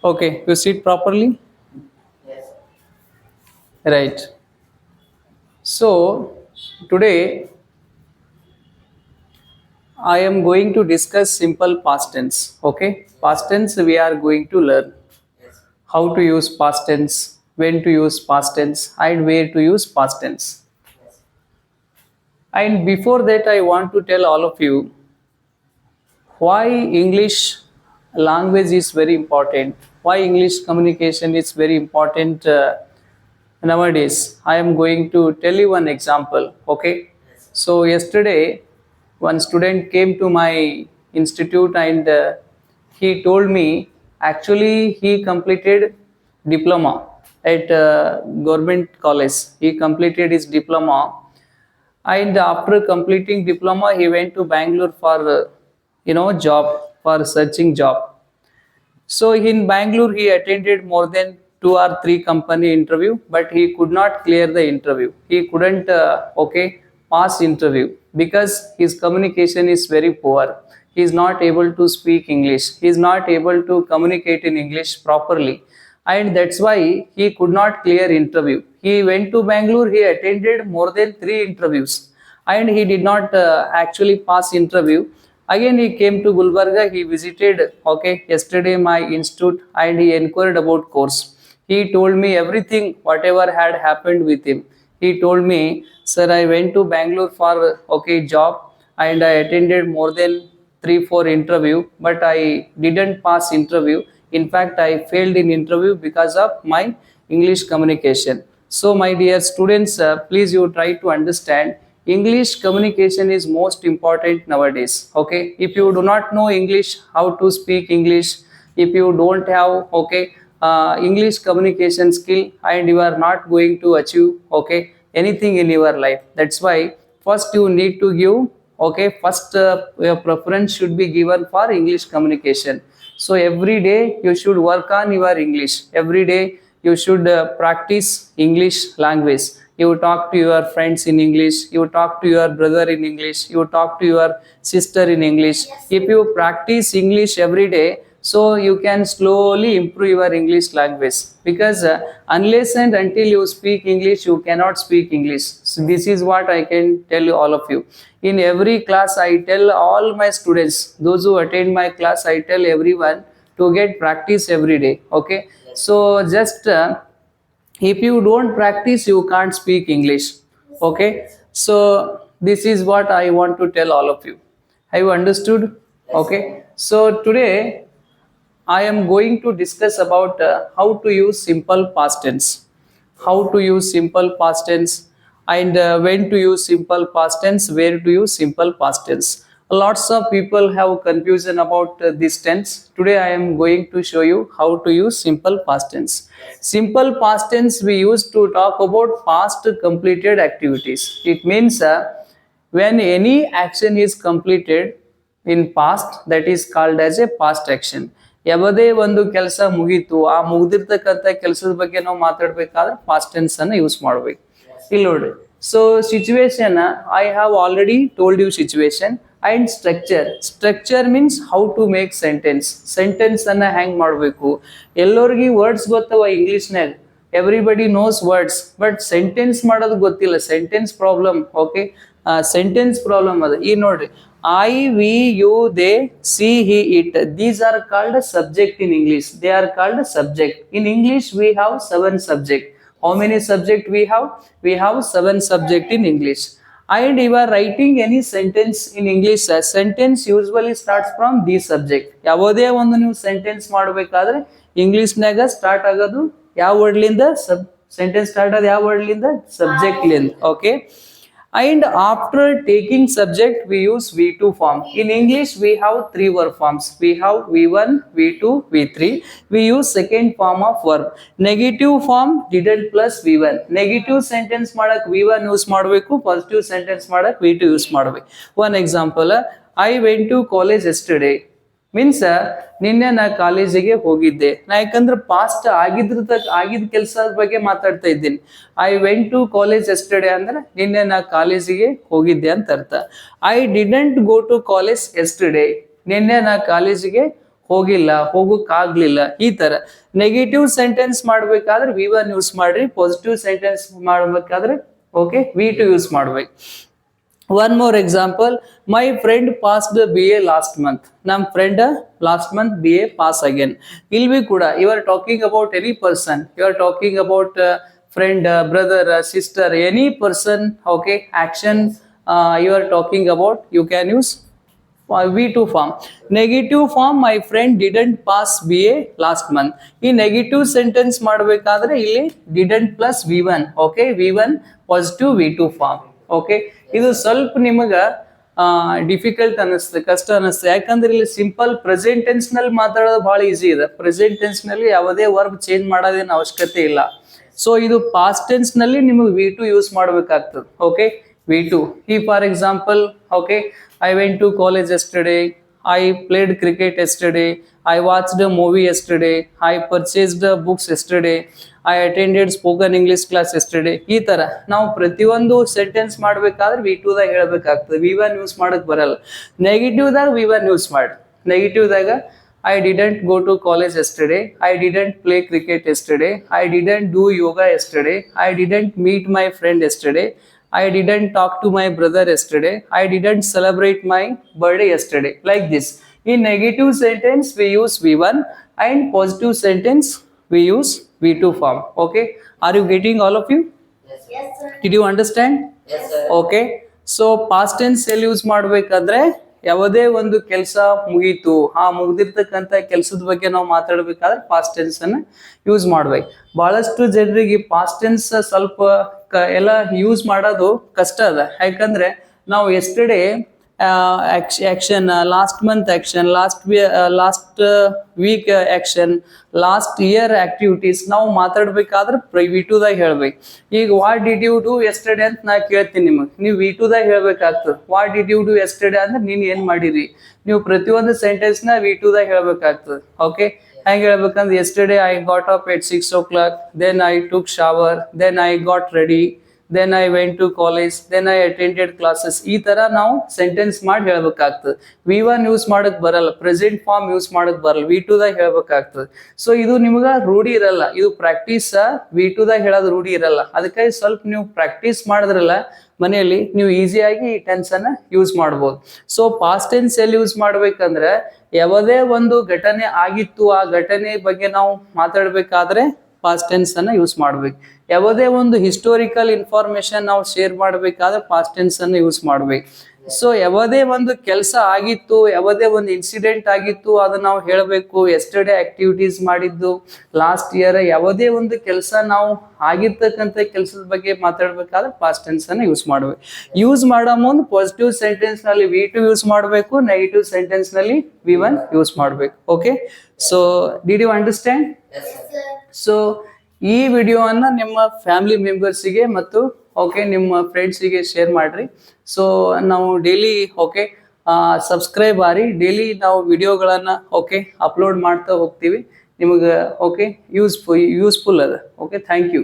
Okay, you sit properly? Yes. Right. So, today I am going to discuss simple past tense. Okay, past tense we are going to learn Yes. how to use past tense, when to use past tense, and where to use past tense. Yes. And before that, I want to tell all of you why English language is very important, why English communication is very important nowadays. I am going to tell you one example. Okay, Yes. so yesterday one student came to my institute and he told me actually he completed diploma at government college. He completed his diploma, and after completing diploma he went to Bangalore for job, for searching job. So in Bangalore, he attended more than 2 or 3 company interview, but he could not clear the interview. He couldn't pass interview because his communication is very poor. He is not able to speak English. He is not able to communicate in English properly, and that's why he could not clear interview. He went to Bangalore. He attended more than 3 interviews, and he did not actually pass interview. Again, he came to Gulbarga. He visited, yesterday my institute, and he inquired about course. He told me everything, whatever had happened with him. He told me, sir, I went to Bangalore for job, and I attended more than 3 4 interview, but I didn't pass interview. In fact, I failed in interview because of my English communication. So, my dear students, please you try to understand English communication is most important nowadays. Okay, if you do not know English, how to speak English, if you don't have English communication skill, and you are not going to achieve anything in your life. That's why first you need to give first your preference should be given for English communication. So every day you should work on your English. Every day you should practice English language. You talk to your friends in English, you talk to your brother in English, you talk to your sister in English. If you practice English every day, so you can slowly improve your English language, because unless and until you speak English, you cannot speak English. So this is what I can tell you, all of you. In every class I tell all my students, those who attend my class, I tell everyone to get practice every day. Okay, so just if you don't practice, you can't speak English. Okay, so this is what I want to tell all of you. Have you understood? Okay, so today I am going to discuss about how to use simple past tense, how to use simple past tense, and when to use simple past tense, where to use simple past tense. Lots of people have confusion about this tense. Today I am going to show you how to use simple past tense. Simple past tense we use to talk about past completed activities. It means when any action is completed in past, that is called as a past action. ಯಾವುದೇ ಒಂದು ಕೆಲಸ ಮುಗೀತು, ಆ ಮುಗ್ದಿರ್ತಕ್ಕಂಥ ಕೆಲಸದ ಬಗ್ಗೆ ನಾವು ಮಾತಾಡ್ಬೇಕಾದ್ರೆ past tense ಅನ್ನ ಯೂಸ್ ಮಾಡ್ಬೇಕು. ಇಲ್ಲಿ ನೋಡ್ರಿ, so situation I have already told you situation. And structure, structure means how to make sentence. Sentence ಅನ್ನ ಹೆಂಗ್ ಮಾಡಬೇಕು. ಎಲ್ಲರಿಗೂ ವರ್ಡ್ಸ್ ಗೊತ್ತವ ಇಂಗ್ಲಿಷ್ನಾಗ, everybody knows words, but sentence ಮಾಡೋದು ಗೊತ್ತಿಲ್ಲ. Sentence problem. Okay, sentence problem ಅದ. ಈ ನೋಡ್ರಿ, I, we, you, they, she, he, it. These are called subject in English. They are called subject. In English, we have 7 subject. How many subject we have? We have 7 subject in English. And you are writing any sentence in English, a sentence usually starts from these subject. ಯಾವುದೇ ಒಂದು ನೀವು sentence ಮಾಡಬೇಕಾದ್ರೆ ಇಂಗ್ಲಿಷ್ನಾಗ start ಆಗೋದು ಯಾವ ವರ್ಡ್ಲಿಂದ? Sentence start ಆಗೋದು ಯಾವ ವರ್ಡ್ಲಿಂದ? ಸಬ್ಜೆಕ್ಟ್ಲಿಂದ. Okay, and after taking subject we use V2 form. In English we have 3 verb forms. We have V1, V2, V3. We use second form of verb. Negative form didn't plus V1. Negative sentence madak V1 use ಮಾಡಬೇಕು, positive sentence madak V2 use ಮಾಡಬೇಕು. One example, I went to college yesterday means ನಿನ್ನೆ ನಾ ಕಾಲೇಜಿಗೆ ಹೋಗಿದ್ದೆ. ನಾ ಯಾಕಂದ್ರೆ past ಆಗಿದ್ದ ಕೆಲಸದ ಬಗ್ಗೆ ಮಾತಾಡ್ತಾ ಇದ್ದೀನಿ. I went to college yesterday ಅಂದ್ರೆ ನಿನ್ನೆ ನಾ ಕಾಲೇಜಿಗೆ ಹೋಗಿದ್ದೆ ಅಂತ ಅರ್ಥ. I didn't go to college yesterday, ನಿನ್ನೆ ನಾ ಕಾಲೇಜಿಗೆ ಹೋಗಿಲ್ಲ, ಹೋಗೋಕ್ಕಾಗ್ಲಿಲ್ಲ, ಈ ತರ. ನೆಗೆಟಿವ್ ಸೆಂಟೆನ್ಸ್ ಮಾಡ್ಬೇಕಾದ್ರೆ V1 ಯೂಸ್ ಮಾಡ್ರಿ. ಪಾಸಿಟಿವ್ ಸೆಂಟೆನ್ಸ್ ಮಾಡ್ಬೇಕಾದ್ರೆ ಓಕೆ V2 ಯೂಸ್ ಮಾಡ್ಬೇಕು. One more example, my friend pass the BA last month. ನಮ್ಮ friend last month BA pass again. ಇಲ್ಲಿ ಬಿ ಕೂಡ you are talking about any person, you are talking about friend, brother, sister, any person, okay action you are talking about, you can use V2 form. Negative form, my friend didn't pass BA last month. ಈ negative sentence ಮಾಡಬೇಕಾದ್ರೆ ಇಲ್ಲಿ didn't plus V1, okay V1 positive V2 form. Okay, ಇದು ಸ್ವಲ್ಪ ನಿಮಗ difficult ಅನಿಸ್ತದೆ, ಕಷ್ಟ ಅನಿಸ್ತದೆ. ಯಾಕಂದ್ರೆ ಇಲ್ಲಿ ಸಿಂಪಲ್ ಪ್ರೆಸೆಂಟ್ ಟೆನ್ಸ್ ನಲ್ಲಿ ಮಾತಾಡೋದು ಬಹಳ ಈಸಿ ಇದೆ. ಪ್ರೆಸೆಂಟ್ ಟೆನ್ಸ್ ನಲ್ಲಿ ಯಾವುದೇ ವರ್ಬ್ ಚೇಂಜ್ ಮಾಡೋದೇನು ಅವಶ್ಯಕತೆ ಇಲ್ಲ. ಸೊ ಇದು ಪಾಸ್ಟ್ ಟೆನ್ಸ್ ನಲ್ಲಿ ನಿಮಗೆ V2 ಯೂಸ್ ಮಾಡಬೇಕಾಗ್ತದೆ. Okay V2. For example, okay, I went to college yesterday, I played cricket yesterday, I watched a movie yesterday, I purchased books yesterday, I attended spoken English class yesterday. ಈ ತರ ನಾವು ಪ್ರತಿಯೊಂದು sentence ಮಾಡ್ಬೇಕಾದ್ರೆ V2 ದಾಗ ಹೇಳ್ಬೇಕಾಗ್ತದೆ. V1 use ಮಾಡಕ್ ಬರಲ್ಲ. Negative ದಾಗ V1 use ಮಾಡಿ. ನೆಗೆಟಿವ್ ದಾಗ I didn't go to college yesterday, I didn't play cricket yesterday, I didn't do yoga yesterday, I didn't meet my friend yesterday, I didn't talk to my brother yesterday, I didn't celebrate my birthday yesterday. Like this. In negative sentence we use V1 and positive sentence we use V2 form. Okay, are you getting all of you? Yes sir. Did you understand? Yes sir. Okay, so past tense ಎಲ್ಲಿ use ಮಾಡ್ಬೇಕಂದ್ರೆ ಯಾವುದೇ ಒಂದು ಕೆಲಸ ಮುಗೀತು, ಮುಗ್ದಿರ್ತಕ್ಕಂಥ ಕೆಲಸದ ಬಗ್ಗೆ ನಾವು ಮಾತಾಡ್ಬೇಕಾದ್ರೆ ಪಾಸ್ಟ್ ಟೆನ್ಸ್ ಅನ್ನ ಯೂಸ್ ಮಾಡ್ಬೇಕು. ಬಹಳಷ್ಟು ಜನರಿಗೆ ಪಾಸ್ಟ್ ಟೆನ್ಸ್ ಸ್ವಲ್ಪ ಎಲ್ಲ ಯೂಸ್ ಮಾಡೋದು ಕಷ್ಟ ಅದ. ಯಾಕಂದ್ರೆ ನಾವು yesterday action, last month action, last week action, last year activities ನಾವು ಮಾತಾಡ್ಬೇಕಾದ್ರೆ V2 ದಾಗ ಹೇಳ್ಬೇಕು. ಈಗ what did you do yesterday ಅಂತ ನಾ ಕೇಳ್ತೀನಿ ನಿಮಗೆ, ನೀವು V2 ದಾಗ ಹೇಳ್ಬೇಕಾಗ್ತದೆ. What did you do yesterday ಅಂದ್ರೆ ನೀನ್ ಏನ್ ಮಾಡಿರಿ. ನೀವು ಪ್ರತಿಯೊಂದು ಸೆಂಟೆನ್ಸ್ ನ V2 ದಾಗ ಹೇಳ್ಬೇಕಾಗ್ತದೆ. ಓಕೆ, ಹೆಂಗ್ ಹೇಳ್ಬೇಕಂದ್ರೆ yesterday I got up at 6 o'clock, then I took shower, then I got ready, then I went to college, then I attended classes. ಈ ತರ ನಾವು ಸೆಂಟೆನ್ಸ್ ಮಾಡಿ ಹೇಳ್ಬೇಕಾಗ್ತದೆ. V1 ಯೂಸ್ ಮಾಡಕ್ ಬರಲ್ಲ, ಪ್ರೆಸೆಂಟ್ ಫಾರ್ಮ್ ಯೂಸ್ ಮಾಡಕ್ ಬರಲ್ಲ, V2 ದಾಗ ಹೇಳ್ಬೇಕಾಗ್ತದೆ. ಸೊ ಇದು ನಿಮ್ಗ ರೂಢಿ ಇರಲ್ಲ, ಇದು ಪ್ರಾಕ್ಟೀಸ್. V2 ದಾಗ ಹೇಳೋದು ರೂಢಿ ಇರಲ್ಲ. ಅದಕ್ಕಾಗಿ ಸ್ವಲ್ಪ ನೀವು ಪ್ರಾಕ್ಟೀಸ್ ಮಾಡಿದ್ರಲ್ಲ ಮನೆಯಲ್ಲಿ, ನೀವು ಈಸಿಯಾಗಿ ಈ ಟೆನ್ಸ್ ಅನ್ನ ಯೂಸ್ ಮಾಡ್ಬೋದು. ಸೊ ಪಾಸ್ಟ್ ಟೆನ್ಸ್ ಎಲ್ಲಿ ಯೂಸ್ ಮಾಡ್ಬೇಕಂದ್ರೆ ಯಾವುದೇ ಒಂದು ಘಟನೆ ಆಗಿತ್ತು, ಆ ಘಟನೆ ಬಗ್ಗೆ ನಾವು ಮಾತಾಡ್ಬೇಕಾದ್ರೆ ಪಾಸ್ಟ್ ಟೆನ್ಸ್ ಅನ್ನ ಯೂಸ್ ಮಾಡ್ಬೇಕು. ಯಾವುದೇ ಒಂದು ಹಿಸ್ಟೋರಿಕಲ್ ಇನ್ಫಾರ್ಮೇಶನ್ ನಾವು ಶೇರ್ ಮಾಡ್ಬೇಕಾದ್ರೆ ಪಾಸ್ಟ್ ಟೆನ್ಸ್ ಅನ್ನ ಯೂಸ್ ಮಾಡ್ಬೇಕು. ಸೊ ಯಾವುದೇ ಒಂದು ಕೆಲಸ ಆಗಿತ್ತು, ಯಾವುದೇ ಒಂದು ಇನ್ಸಿಡೆಂಟ್ ಆಗಿತ್ತು, ಅದನ್ನ ನಾವು ಹೇಳಬೇಕು. ಎಸ್ಟರ್ಡೇ ಆಕ್ಟಿವಿಟೀಸ್ ಮಾಡಿದ್ದು, ಲಾಸ್ಟ್ ಇಯರ್ ಯಾವುದೇ ಒಂದು ಕೆಲಸ ನಾವು ಆಗಿರ್ತಕ್ಕಂಥ ಕೆಲಸದ ಬಗ್ಗೆ ಮಾತಾಡ್ಬೇಕಾದ್ರೆ ಪಾಸ್ಟ್ ಟೆನ್ಸ್ ಅನ್ನ ಯೂಸ್ ಮಾಡ್ಬೇಕು. ಯೂಸ್ ಮಾಡೋ ಮುಂದೆ ಪಾಸಿಟಿವ್ ಸೆಂಟೆನ್ಸ್ ನಲ್ಲಿ V2 ಯೂಸ್ ಮಾಡಬೇಕು, ನೆಗೆಟಿವ್ ಸೆಂಟೆನ್ಸ್ ನಲ್ಲಿ V1 ಯೂಸ್ ಮಾಡ್ಬೇಕು. Okay, so did you understand? Yes sir. So ಈ ವಿಡಿಯೋವನ್ನ ನಿಮ್ಮ ಫ್ಯಾಮಿಲಿ ಮೆಂಬರ್ಸಿಗೆ ಮತ್ತು ಓಕೆ ನಿಮ್ಮ ಫ್ರೆಂಡ್ಸಿಗೆ ಶೇರ್ ಮಾಡ್ರಿ. ಸೊ ನಾವು ಡೈಲಿ ಓಕೆ ಸಬ್ಸ್ಕ್ರೈಬ್ ಆರಿ, ಡೈಲಿ ನಾವು ವಿಡಿಯೋಗಳನ್ನ ಓಕೆ ಅಪ್ಲೋಡ್ ಮಾಡ್ತಾ ಹೋಗ್ತೀವಿ. ನಿಮಗೆ ಓಕೆ ಯೂಸ್ಫುಲ್ ಅದ. Okay, thank you.